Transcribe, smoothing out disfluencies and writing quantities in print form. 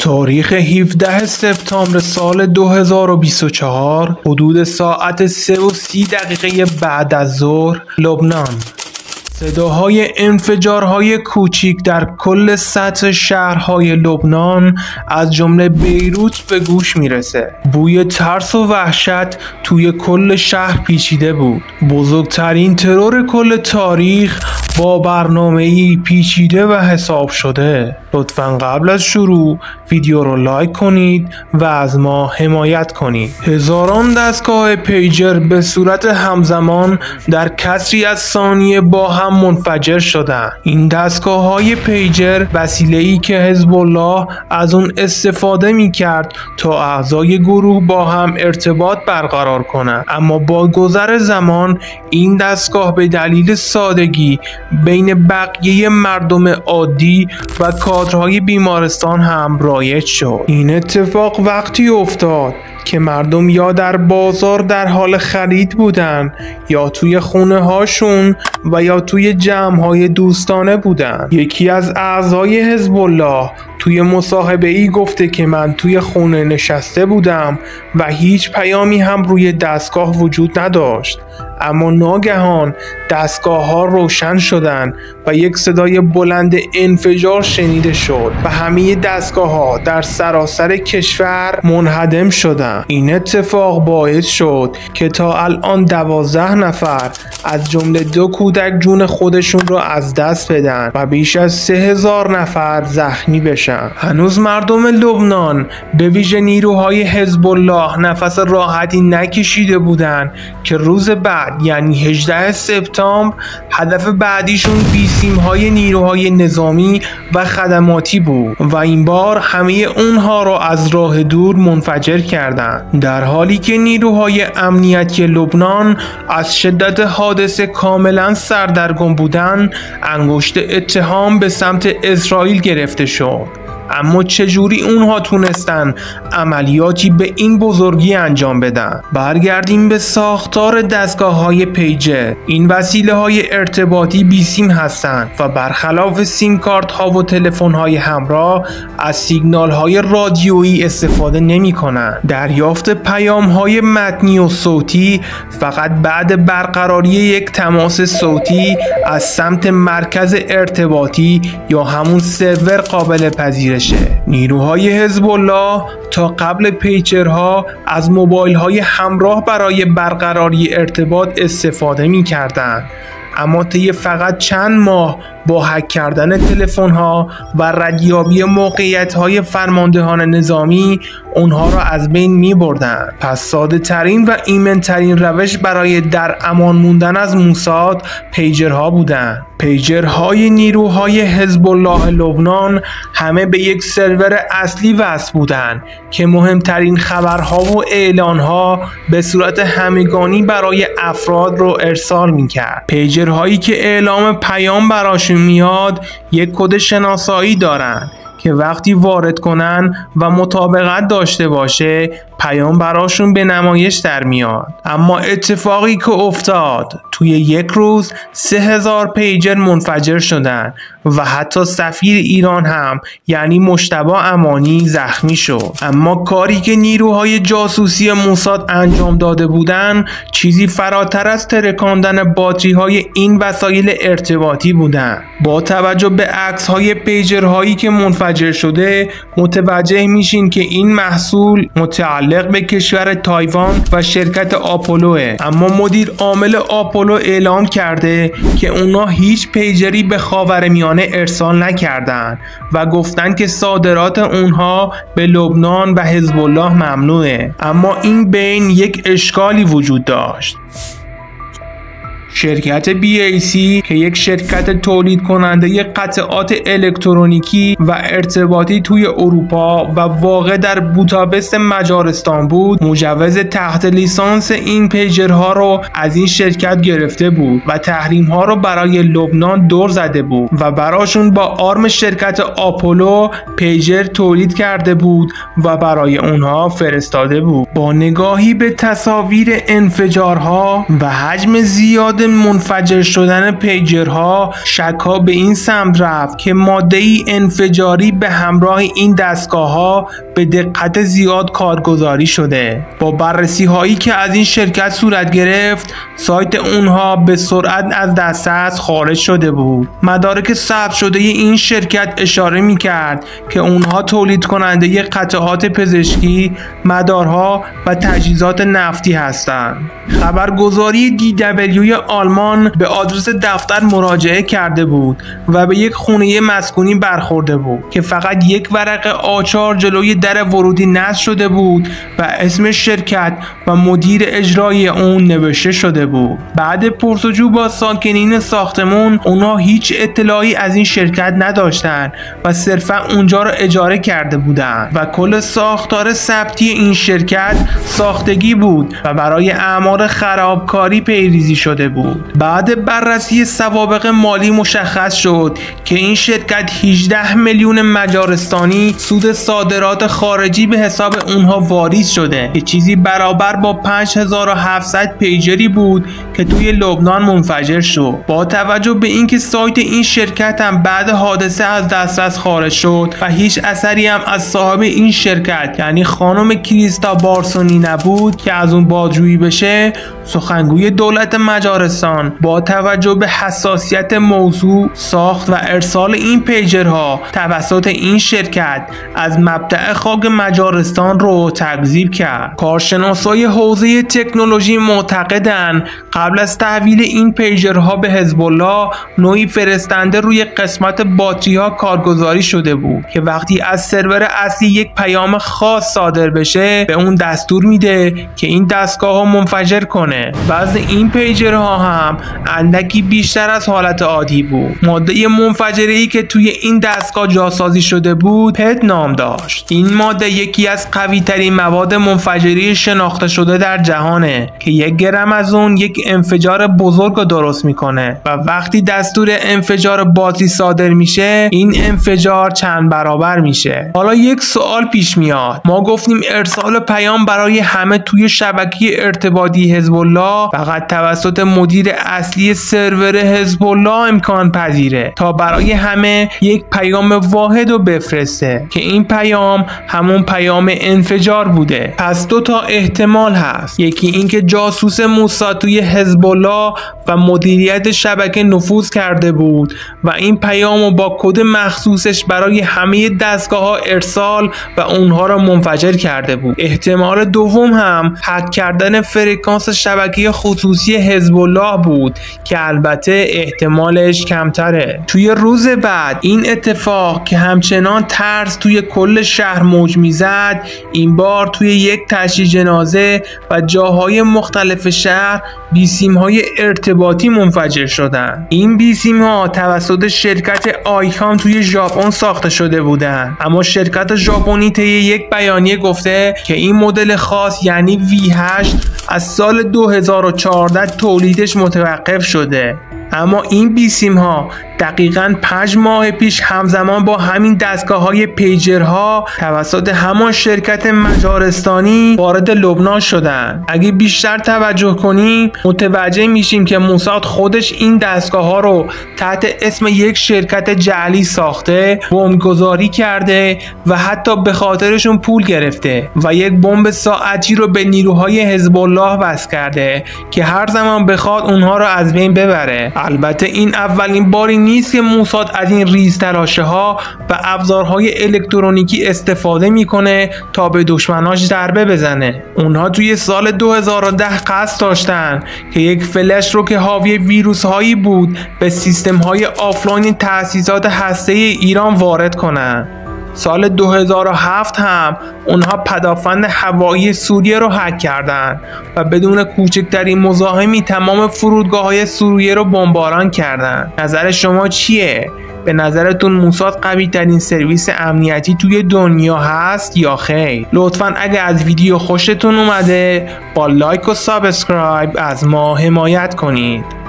تاریخ 17 سپتامبر سال 2024 حدود ساعت 3:30 بعد از ظهر لبنان. صداهای انفجارهای کوچیک در کل سطح شهرهای لبنان از جمله بیروت به گوش میرسه. بوی ترس و وحشت توی کل شهر پیچیده بود. بزرگترین ترور کل تاریخ با برنامه‌ای پیچیده و حساب شده. لطفاً قبل از شروع ویدیو رو لایک کنید و از ما حمایت کنید. هزاران دستگاه پیجر به صورت همزمان در کسری از ثانیه با هم منفجر شدند. این دستگاه‌های پیجر وسیله‌ای که حزب الله از اون استفاده می‌کرد تا اعضای گروه با هم ارتباط برقرار کنند، اما با گذر زمان این دستگاه به دلیل سادگی بین بقیه مردم عادی و کادرهای بیمارستان هم رایج شد. این اتفاق وقتی افتاد که مردم یا در بازار در حال خرید بودن، یا توی خونه هاشون و یا توی جمع‌های دوستانه بودن. یکی از اعضای حزب الله توی مصاحبه‌ای گفته که من توی خونه نشسته بودم و هیچ پیامی هم روی دستگاه وجود نداشت، اما ناگهان دستگاه ها روشن شدند و یک صدای بلند انفجار شنیده شد و همه دستگاه ها در سراسر کشور منهدم شدند. این اتفاق باعث شد که تا الان 12 نفر از جمله 2 کودک جون خودشون را از دست بدن و بیش از 3000 نفر زخمی بشن. هنوز مردم لبنان به ویژه نیروهای حزب الله نفس راحتی نکشیده بودند که روز بعد یعنی 18 سپتامبر هدف بعدیشون بیسیم‌های نیروهای نظامی و خدماتی بود و این بار همه اونها را از راه دور منفجر کردند، در حالی که نیروهای امنیتی لبنان از شدت حادثه کاملا سردرگم بودند. انگشت اتهام به سمت اسرائیل گرفته شد. اما چجوری اونها تونستن عملیاتی به این بزرگی انجام بدن؟ برگردیم به ساختار دستگاه‌های پیجر. این وسیله‌های ارتباطی بیسیم هستند و برخلاف سیم کارت‌ها و تلفن‌های همراه از سیگنال‌های رادیویی استفاده نمی‌کنند. دریافت پیام‌های متنی و صوتی فقط بعد برقراری یک تماس صوتی از سمت مرکز ارتباطی یا همون سرور قابل پذیرش. نیروهای حزب الله تا قبل پیجرها از موبایل‌های همراه برای برقراری ارتباط استفاده می‌کردند، اما طی فقط چند ماه با هک کردن تلفن‌ها و ردیابی موقعیت‌های فرماندهان نظامی اونها را از بین می‌بردند. پس ساده‌ترین و ایمن‌ترین روش برای در امان موندن از موساد پیجرها بودند. پیجرهای نیروهای حزب الله لبنان همه به یک سرور اصلی وصل بودند که مهمترین خبرها و اعلانها به صورت همگانی برای افراد رو ارسال می‌کرد. پیجرهایی که اعلام پیام براشون میاد یک کد شناسایی دارن که وقتی وارد کنن و مطابقت داشته باشه پیام براشون به نمایش در میاد. اما اتفاقی که افتاد توی یک روز 3000 پیجر منفجر شدن و حتی سفیر ایران هم یعنی مجتبی امانی زخمی شد. اما کاری که نیروهای جاسوسی موساد انجام داده بودن چیزی فراتر از ترکاندن باتری های این وسایل ارتباطی بودن. با توجه به عکس های پیجرهایی که منفجر شده متوجه میشین که این محصول متعلق به کشور تایوان و شرکت آپولوه، اما مدیر عامل آپولو اعلام کرده که اونا هیچ پیجری به خاورمیانه ارسال نکردن و گفتن که صادرات اونها به لبنان و حزب الله ممنوعه. اما این بین یک اشکالی وجود داشت. شرکت BAC که یک شرکت تولید کننده قطعات الکترونیکی و ارتباطی توی اروپا و واقع در بوداپست مجارستان بود، مجوز تحت لیسانس این پیجرها رو از این شرکت گرفته بود و تحریم‌ها رو برای لبنان دور زده بود و براشون با آرم شرکت آپولو پیجر تولید کرده بود و برای اونها فرستاده بود. با نگاهی به تصاویر انفجارها و حجم زیاد بعد منفجر شدن پیجرها شک‌ها به این سمت رفت که ماده‌ای انفجاری به همراه این دستگاه‌ها به دقت زیاد کارگزاری شده. با بررسی هایی که از این شرکت صورت گرفت، سایت اونها به سرعت از دسترس خارج شده بود. مدارک ثبت شده این شرکت اشاره می‌کرد که اونها تولید کننده قطعات پزشکی، مدارها و تجهیزات نفتی هستند. خبرگزاری DW آلمان به آدرس دفتر مراجعه کرده بود و به یک خونه مسکونی برخورده بود که فقط یک ورق آچار جلوی در ورودی نصب شده بود و اسم شرکت و مدیر اجرایی اون نوشته شده بود. بعد پرسجو با ساکنین ساختمون، اونها هیچ اطلاعی از این شرکت نداشتن و صرفا اونجا رو اجاره کرده بودن و کل ساختار ثبتی این شرکت ساختگی بود و برای اعمال خرابکاری پیریزی شده بود. بعد بررسی سوابق مالی مشخص شد که این شرکت 18 میلیون مجارستانی سود صادرات خارجی به حساب اونها واریز شده که چیزی برابر با 5700 پیجری بود که توی لبنان منفجر شد. با توجه به اینکه سایت این شرکت هم بعد حادثه از دسترس خارج شد و هیچ اثری هم از صاحب این شرکت یعنی خانم کریستا بارسونی نبود که از اون بازجویی بشه، سخنگوی دولت مجارستان با توجه به حساسیت موضوع ساخت و ارسال این پیجرها توسط این شرکت از مبدأ خاک مجارستان رو تکذیب کرد. کارشناسای حوزه تکنولوژی معتقدند قبل از تحویل این پیجرها به حزب الله نوعی فرستنده روی قسمت باتری ها کارگزاری شده بود که وقتی از سرور اصلی یک پیام خاص صادر بشه به اون دستور میده که این دستگاه ها منفجر کنه. وزن این پیجرها هم اندکی بیشتر از حالت عادی بود. ماده منفجره‌ای که توی این دستگاه جاسازی شده بود پت نام داشت. این ماده یکی از قوی ترین مواد منفجری شناخته شده در جهانه که 1 گرم از اون یک انفجار بزرگ رو درست میکنه و وقتی دستور انفجار باتری صادر میشه این انفجار چند برابر میشه. حالا یک سوال پیش میاد. ما گفتیم ارسال پیام برای همه توی شبکه ارتباطی حزب الله فقط توسط مدیر اصلی سرور حزب الله امکان پذیره تا برای همه یک پیام واحد رو بفرسته که این پیام همون پیام انفجار بوده. پس 2 تا احتمال هست. یکی اینکه جاسوس موساد توی حزب الله و مدیریت شبکه نفوذ کرده بود و این پیامو با کد مخصوصش برای همه دستگاه‌ها ارسال و اونها را منفجر کرده بود. احتمال دوم هم هک کردن فرکانس شبکه خصوصی حزب الله بود که البته احتمالش کمتره. توی روز بعد این اتفاق که همچنان ترس توی کل شهر موج میزد، این بار توی یک تشییع جنازه و جاهای مختلف شهر بیسیم‌های ارتباطی منفجر شدند. این بیسیم‌ها توسط شرکت آیکان توی ژاپن ساخته شده بودند، اما شرکت ژاپنی طی یک بیانیه گفته که این مدل خاص یعنی V8 از سال 2014 تولیدش متوقف شده. اما این بیسیم ها دقیقاً 5 ماه پیش همزمان با همین دستگاه‌های پیجرها توسط همان شرکت مجارستانی وارد لبنان شدند. اگه بیشتر توجه کنیم متوجه میشیم که موساد خودش این دستگاه‌ها رو تحت اسم یک شرکت جعلی ساخته، بمبگذاری کرده و حتی به خاطرشون پول گرفته و یک بمب ساعتی رو به نیروهای حزب الله وصل کرده که هر زمان بخواد اونها رو از بین ببره. البته این اولین باری نیست که موساد از این ریز تراشه ها و ابزارهای الکترونیکی استفاده میکنه تا به دشمناش ضربه بزنه. اونها توی سال 2010 قصد داشتن که یک فلش رو که حاوی ویروس هایی بود به سیستم های آفلاین تأسیسات هسته ایران وارد کنن. سال 2007 هم اونها پدافند هوایی سوریه رو هک کردند و بدون کوچکترین مزاحمی تمام فرودگاه‌های سوریه رو بمباران کردند. نظر شما چیه؟ به نظرتون موساد قوی ترین سرویس امنیتی توی دنیا هست یا خیر؟ لطفاً اگه از ویدیو خوشتون اومده با لایک و سابسکرایب از ما حمایت کنید.